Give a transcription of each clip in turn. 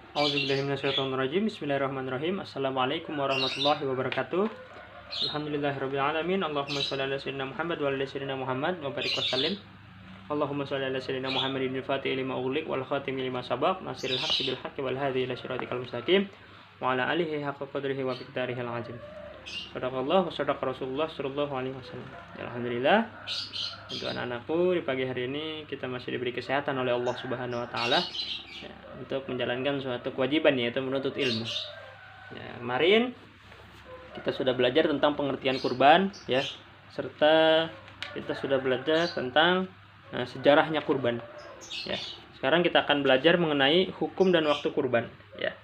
A'udzubillahiminasyaitonirrajim. Bismillahirrahmanirrahim. Assalamualaikum warahmatullahi wabarakatuh. Alhamdulillahirabbil alamin. Allahumma shalli ala sayyidina Muhammad wa ala sayyidina Muhammad wa barik wasallim. Allahumma shalli ala sayyidina Muhammadin al-Fatih lima ughliq wal khatim lima sabaq nasiril haqqi bil haqqi wal hadi ila siratikal mustaqim wa ala alihi haqqa qadrihi wa miqdarihil azim. Sadaqallah wa sadaqa Rasulullah sallallahu alaihi wasallam. Alhamdulillah, untuk anak-anakku di pagi hari ini kita masih diberi kesehatan oleh Allah Subhanahu wa taala ya, untuk menjalankan suatu kewajiban, yaitu menuntut ilmu. Ya, kemarin kita sudah belajar tentang pengertian kurban ya, serta kita sudah belajar tentang sejarahnya kurban. Ya. Sekarang kita akan belajar mengenai hukum dan waktu kurban ya.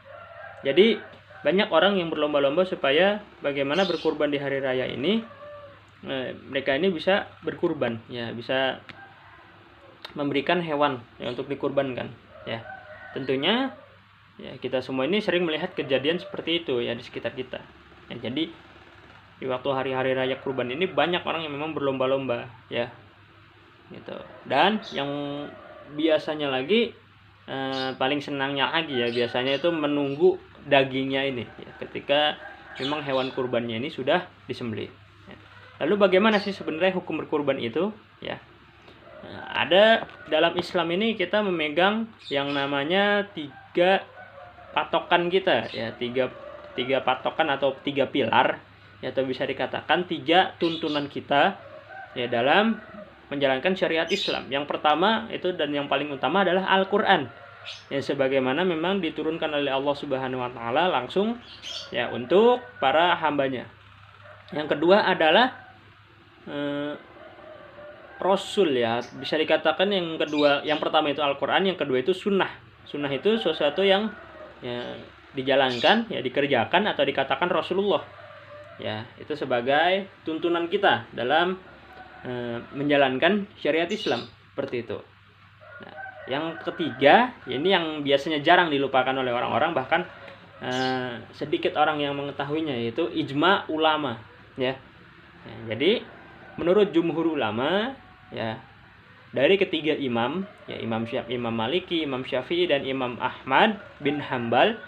Jadi banyak orang yang berlomba-lomba supaya bagaimana berkurban di hari raya ini. Mereka ini bisa berkurban ya, bisa memberikan hewan ya untuk dikurbankan ya. Tentunya ya, kita semua ini sering melihat kejadian seperti itu ya di sekitar kita ya. Jadi di waktu hari-hari raya kurban ini banyak orang yang memang berlomba-lomba ya gitu. Dan yang biasanya lagi paling senangnya lagi ya, biasanya itu menunggu dagingnya ini ya, ketika memang hewan kurbannya ini sudah disembelih. Lalu bagaimana sih sebenarnya hukum berkurban itu ya? Ada dalam Islam ini kita memegang yang namanya tiga patokan kita ya, tiga patokan atau tiga pilar ya, atau bisa dikatakan tiga tuntunan kita ya dalam menjalankan syariat Islam. Yang pertama itu dan yang paling utama adalah Al-Qur'an. Ya, sebagaimana memang diturunkan oleh Allah Subhanahu wa taala langsung ya untuk para hambanya. Yang kedua adalah Rasul ya, bisa dikatakan yang pertama itu Al-Quran, yang kedua itu Sunnah. Sunnah itu sesuatu yang ya, dijalankan, ya dikerjakan atau dikatakan Rasulullah. Ya, itu sebagai tuntunan kita dalam menjalankan syariat Islam seperti itu. Nah, yang ketiga, ini yang biasanya jarang dilupakan oleh orang-orang, bahkan sedikit orang yang mengetahuinya, yaitu ijma ulama. Ya, jadi menurut jumhur ulama ya, dari ketiga imam ya, Imam Maliki, Imam Syafi'i dan Imam Ahmad bin Hambal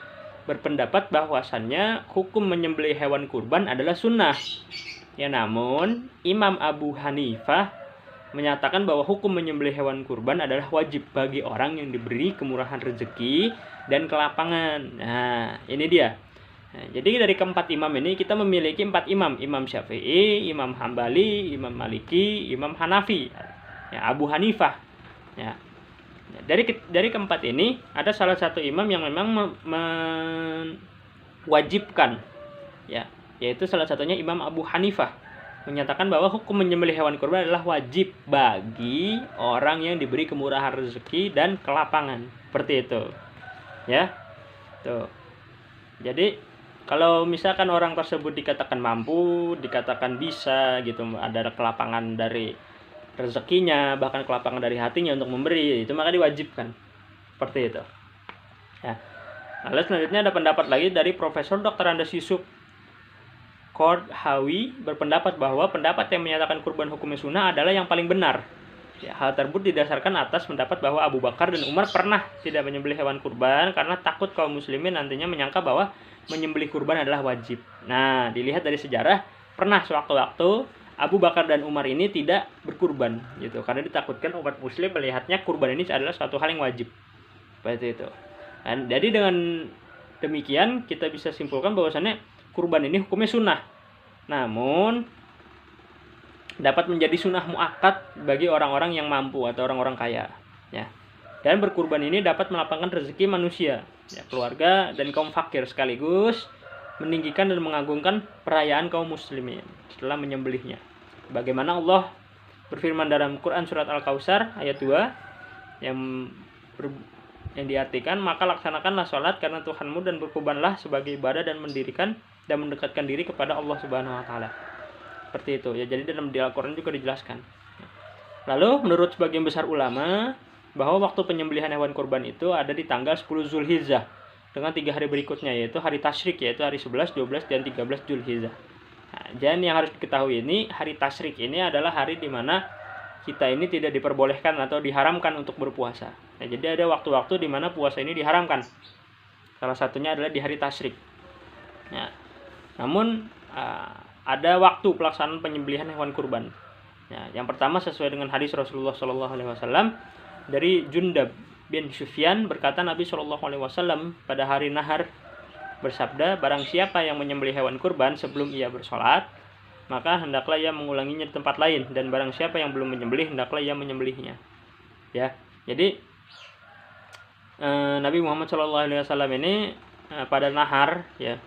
berpendapat bahwasannya hukum menyembelih hewan kurban adalah sunnah. Ya, namun Imam Abu Hanifah menyatakan bahwa hukum menyembelih hewan kurban adalah wajib bagi orang yang diberi kemurahan rezeki dan kelapangan. Nah, ini dia. Nah, jadi dari keempat imam ini kita memiliki empat imam, Imam Syafi'i, Imam Hambali, Imam Maliki, Imam Hanafi, ya, Abu Hanifah. Ya. Dari keempat ini ada salah satu imam yang memang mewajibkan, ya, yaitu salah satunya Imam Abu Hanifah menyatakan bahwa hukum menyembelih hewan kurban adalah wajib bagi orang yang diberi kemurahan rezeki dan kelapangan, seperti itu, ya, tuh. Jadi kalau misalkan orang tersebut dikatakan mampu, dikatakan bisa gitu, ada kelapangan dari rezekinya, bahkan kelapangan dari hatinya untuk memberi, itu maka diwajibkan. Seperti itu. Ya. Lalu selanjutnya ada pendapat lagi dari Profesor Dr. Andes Yusuf Kordhawi berpendapat bahwa pendapat yang menyatakan kurban hukumnya sunnah adalah yang paling benar. Ya, hal tersebut didasarkan atas pendapat bahwa Abu Bakar dan Umar pernah tidak menyembelih hewan kurban karena takut kaum muslimin nantinya menyangka bahwa menyembelih kurban adalah wajib. Nah, dilihat dari sejarah, pernah sewaktu-waktu Abu Bakar dan Umar ini tidak berkurban gitu, karena ditakutkan umat muslim melihatnya kurban ini adalah suatu hal yang wajib. Seperti itu. Dan jadi dengan demikian kita bisa simpulkan bahwasannya kurban ini hukumnya sunnah. Namun dapat menjadi sunnah muakkad bagi orang-orang yang mampu atau orang-orang kaya ya. Dan berkurban ini dapat melapangkan rezeki manusia ya, keluarga dan kaum fakir, sekaligus meninggikan dan mengagungkan perayaan kaum muslimin setelah menyembelihnya. Bagaimana Allah berfirman dalam Quran surat Al-Kautsar ayat 2 yang diartikan, maka laksanakanlah sholat karena Tuhanmu dan berkurbanlah sebagai ibadah dan mendirikan dan mendekatkan diri kepada Allah Subhanahu wa taala. Seperti itu ya. Jadi dalam Al-Qur'an juga dijelaskan. Lalu menurut sebagian besar ulama bahwa waktu penyembelihan hewan kurban itu ada di tanggal 10 Zulhijjah dengan 3 hari berikutnya, yaitu hari tasyrik, yaitu hari 11, 12 dan 13 Zulhijjah. Nah, dan yang harus diketahui ini, hari tasyrik ini adalah hari di mana kita ini tidak diperbolehkan atau diharamkan untuk berpuasa. Nah, jadi ada waktu-waktu di mana puasa ini diharamkan. Salah satunya adalah di hari tasyrik. Ya. Namun ada waktu pelaksanaan penyembelihan hewan kurban. Ya, yang pertama sesuai dengan hadis Rasulullah SAW dari Jundab bin Sufyan berkata Nabi SAW pada hari nahar bersabda, barang siapa yang menyembelih hewan kurban sebelum ia bersolat, maka hendaklah ia mengulanginya di tempat lain, dan barang siapa yang belum menyembelih hendaklah ia menyembelihnya. Ya, jadi Nabi Muhammad SAW ini pada nahar, ya,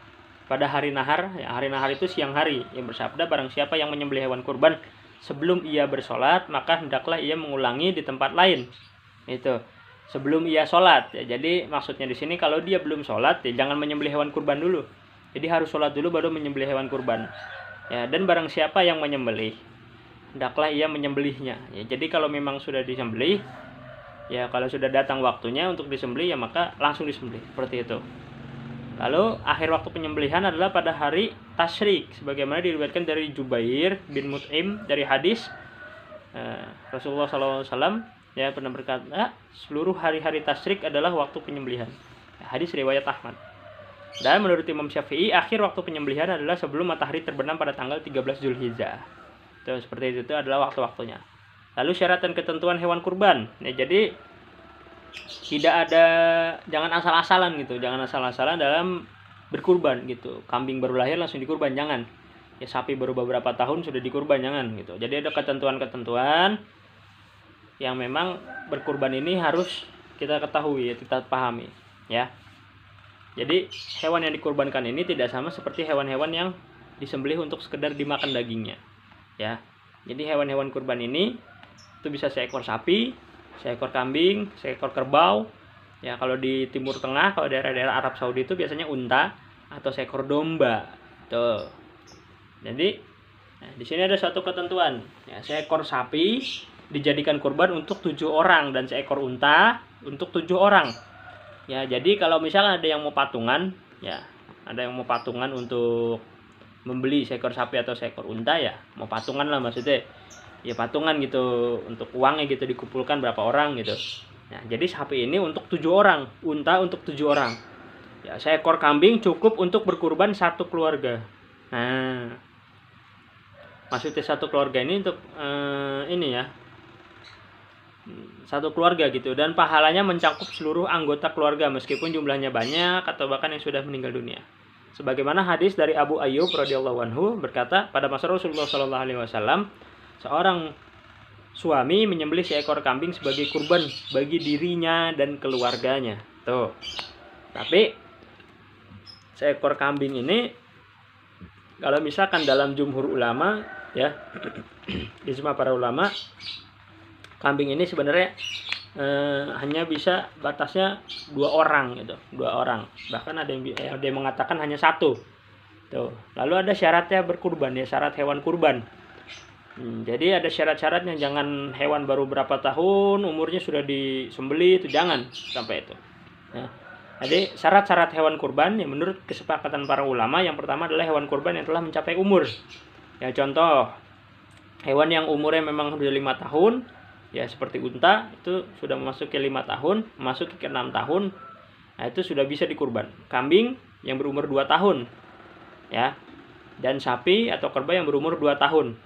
pada hari nahar, ya, hari nahar itu siang hari, yang bersabda barang siapa yang menyembelih hewan kurban sebelum ia bersolat, maka hendaklah ia mengulangi di tempat lain. Itu sebelum ia sholat, ya. Jadi maksudnya di sini kalau dia belum sholat, ya jangan menyembelih hewan kurban dulu. Jadi harus sholat dulu baru menyembelih hewan kurban. Ya, dan barang siapa yang menyembelih, hendaklah ia menyembelihnya. Ya, jadi kalau memang sudah disembelih, ya kalau sudah datang waktunya untuk disembelih, ya maka langsung disembelih seperti itu. Lalu akhir waktu penyembelihan adalah pada hari tasyrik, sebagaimana diriwayatkan dari Jubair bin Mut'im dari hadis Rasulullah SAW. Ya, pernah berkata seluruh hari-hari tasyrik adalah waktu penyembelihan. Hadis riwayat Ahmad. Dan menurut Imam Syafi'i, akhir waktu penyembelihan adalah sebelum matahari terbenam pada tanggal 13 Zulhijjah. Itu seperti itu adalah waktu-waktunya. Lalu syarat dan ketentuan hewan kurban. Ya, jadi tidak ada, jangan asal-asalan gitu, jangan asal-asalan dalam berkurban gitu. Kambing baru lahir langsung dikurban, jangan. Ya, sapi baru beberapa tahun sudah dikurban, jangan gitu. Jadi ada ketentuan-ketentuan yang memang berkurban ini harus kita ketahui, ya, kita pahami, ya. Jadi hewan yang dikurbankan ini tidak sama seperti hewan-hewan yang disembelih untuk sekedar dimakan dagingnya, ya. Jadi hewan-hewan kurban ini itu bisa seekor sapi, seekor kambing, seekor kerbau. Ya, kalau di Timur Tengah, kalau daerah-daerah Arab Saudi itu biasanya unta atau seekor domba. Tuh. Jadi, di sini ada satu ketentuan, ya, seekor sapi dijadikan kurban untuk 7 orang dan seekor unta untuk 7 orang. Ya, jadi kalau misalnya ada yang mau patungan, ya, ada yang mau patungan untuk membeli seekor sapi atau seekor unta, ya, mau patungan lah maksudnya. Ya, patungan gitu, untuk uangnya gitu dikumpulkan berapa orang gitu. Nah, jadi sapi ini untuk 7 orang, unta untuk 7 orang. Ya, seekor kambing cukup untuk berkurban satu keluarga. Nah, maksudnya satu keluarga ini untuk ini ya, satu keluarga gitu, dan pahalanya mencakup seluruh anggota keluarga meskipun jumlahnya banyak atau bahkan yang sudah meninggal dunia. Sebagaimana hadis dari Abu Ayyub radhiyallahu anhu berkata, pada masa Rasulullah sallallahu alaihi wasallam, seorang suami menyembelih seekor kambing sebagai kurban bagi dirinya dan keluarganya. Tuh. Tapi seekor kambing ini kalau misalkan dalam jumhur ulama, ya, ijma para ulama, kambing ini sebenarnya hanya bisa batasnya 2 orang gitu, 2 orang. Bahkan ada yang mengatakan hanya 1. Tuh. Lalu ada syaratnya berkurban, ya, syarat hewan kurban. Jadi ada syarat-syaratnya, jangan hewan baru berapa tahun umurnya sudah disembelih, itu jangan sampai itu. Ya. Jadi syarat-syarat hewan kurban yang menurut kesepakatan para ulama, yang pertama adalah hewan kurban yang telah mencapai umur. Ya, contoh hewan yang umurnya memang sudah 5 tahun, ya seperti unta itu sudah memasuki 5 tahun, memasuki ke 6 tahun, nah itu sudah bisa dikurban. Kambing yang berumur 2 tahun, ya, dan sapi atau kerbau yang berumur 2 tahun,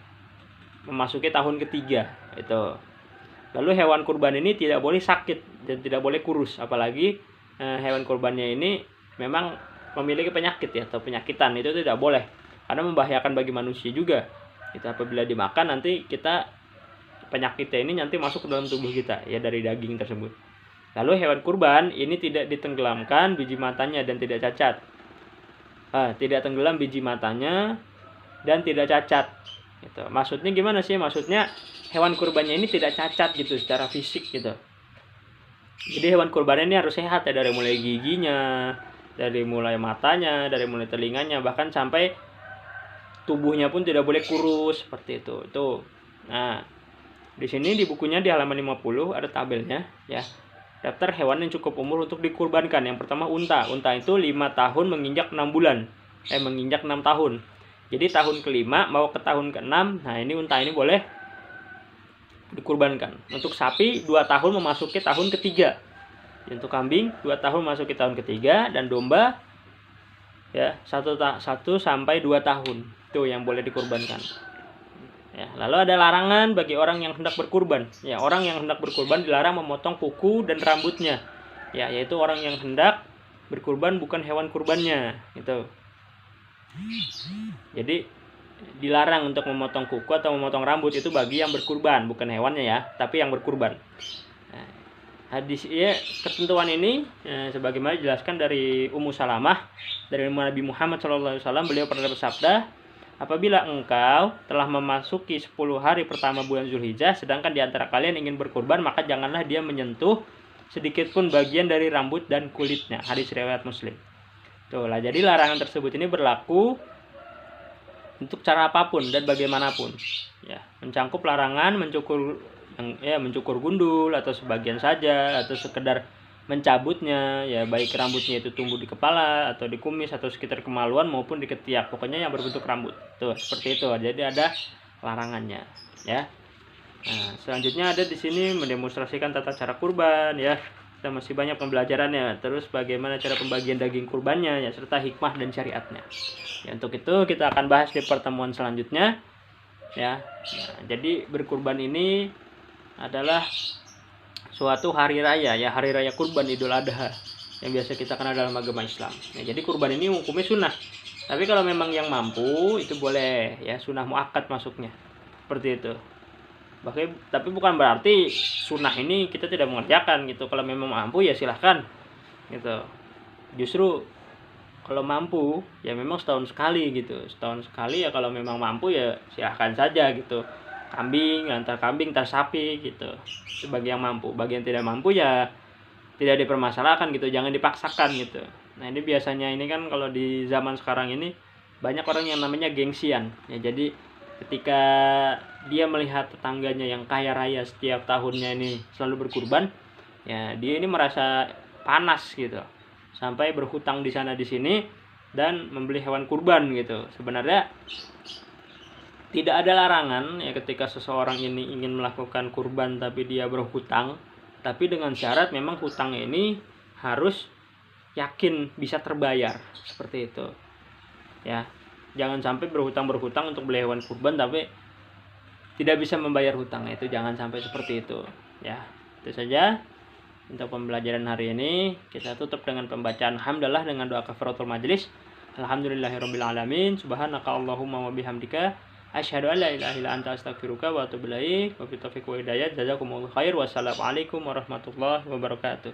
memasuki tahun ketiga itu. Lalu hewan kurban ini tidak boleh sakit dan tidak boleh kurus, apalagi hewan kurbannya ini memang memiliki penyakit, ya, atau penyakitan, itu tidak boleh karena membahayakan bagi manusia juga. Itu apabila dimakan nanti penyakitnya ini nanti masuk ke dalam tubuh kita, ya, dari daging tersebut. Lalu hewan kurban ini tidak ditenggelamkan biji matanya dan tidak cacat. Tidak tenggelam biji matanya dan tidak cacat. Gitu. Maksudnya gimana sih? Maksudnya hewan kurbannya ini tidak cacat gitu secara fisik gitu. Jadi hewan kurban ini harus sehat, ya, dari mulai giginya, dari mulai matanya, dari mulai telinganya, bahkan sampai tubuhnya pun tidak boleh kurus seperti itu. Tuh. Nah, di sini di bukunya di halaman 50 ada tabelnya, ya. Daftar hewan yang cukup umur untuk dikurbankan. Yang pertama unta. Unta itu 5 tahun menginjak 6 bulan. Menginjak 6 tahun. Jadi tahun ke-5 mau ke tahun ke-6, nah ini unta ini boleh dikurbankan. Untuk sapi 2 tahun memasuki tahun ketiga. Untuk kambing 2 tahun masuki tahun ketiga, dan domba ya 1 sampai 2 tahun itu yang boleh dikurbankan. Ya, lalu ada larangan bagi orang yang hendak berkurban. Ya, orang yang hendak berkurban dilarang memotong kuku dan rambutnya. Ya, yaitu orang yang hendak berkurban bukan hewan kurbannya, gitu. Jadi dilarang untuk memotong kuku atau memotong rambut itu bagi yang berkurban, bukan hewannya ya, tapi yang berkurban. Nah, hadis ya, ketentuan ini sebagaimana dijelaskan dari Ummu Salamah dari Nabi Muhammad SAW, beliau pernah bersabda, apabila engkau telah memasuki 10 hari pertama bulan Zulhijjah, sedangkan di antara kalian ingin berkurban, maka janganlah dia menyentuh sedikit pun bagian dari rambut dan kulitnya. Hadis riwayat Muslim. Tuh lah, jadi larangan tersebut ini berlaku untuk cara apapun dan bagaimanapun. Ya, mencangkup larangan mencukur gundul atau sebagian saja, atau sekedar mencabutnya, ya baik rambutnya itu tumbuh di kepala atau di kumis atau sekitar kemaluan maupun di ketiak, pokoknya yang berbentuk rambut. Tuh, seperti itu. Jadi ada larangannya, ya. Nah, selanjutnya ada di sini mendemonstrasikan tata cara kurban, ya. Kita masih banyak pembelajarannya. Terus bagaimana cara pembagian daging kurbannya, ya, serta hikmah dan syariatnya. Ya, untuk itu kita akan bahas di pertemuan selanjutnya, ya. Nah, jadi berkurban ini adalah suatu hari raya, ya, hari raya kurban Idul Adha yang biasa kita kenal dalam agama Islam. Ya, jadi kurban ini hukumnya sunnah. Tapi kalau memang yang mampu itu boleh, ya, sunnah muakkad masuknya. Seperti itu. Tapi bukan berarti sunnah ini kita tidak mengerjakan gitu. Kalau memang mampu ya silahkan gitu. Justru kalau mampu ya memang setahun sekali gitu. Setahun sekali ya, kalau memang mampu ya silahkan saja gitu. Kambing, antar kambing, antar sapi gitu. Itu bagi yang mampu. Bagi yang tidak mampu ya tidak dipermasalahkan gitu. Jangan dipaksakan gitu. Nah, ini biasanya ini kan kalau di zaman sekarang ini banyak orang yang namanya gengsian. Ya, jadi ketika dia melihat tetangganya yang kaya raya setiap tahunnya ini selalu berkurban, ya dia ini merasa panas gitu, sampai berhutang di sana di sini dan membeli hewan kurban gitu. Sebenarnya tidak ada larangan ya ketika seseorang ini ingin melakukan kurban tapi dia berhutang, tapi dengan syarat memang hutangnya ini harus yakin bisa terbayar, seperti itu ya. Jangan sampai berhutang untuk beli hewan kurban tapi tidak bisa membayar hutangnya, itu jangan sampai seperti itu ya. Itu saja untuk pembelajaran hari ini. Kita tutup dengan pembacaan hamdalah dengan doa kafaratul majelis. Alhamdulillahirabbil alamin. Subhanaka Allahumma wa bihamdika asyhadu an la ilaha illa anta astaghfiruka wa atubu ilaik. Wa billahi taufiq wa hidayah. Jazakumullahu khair. Wassalamualaikum warahmatullahi wabarakatuh.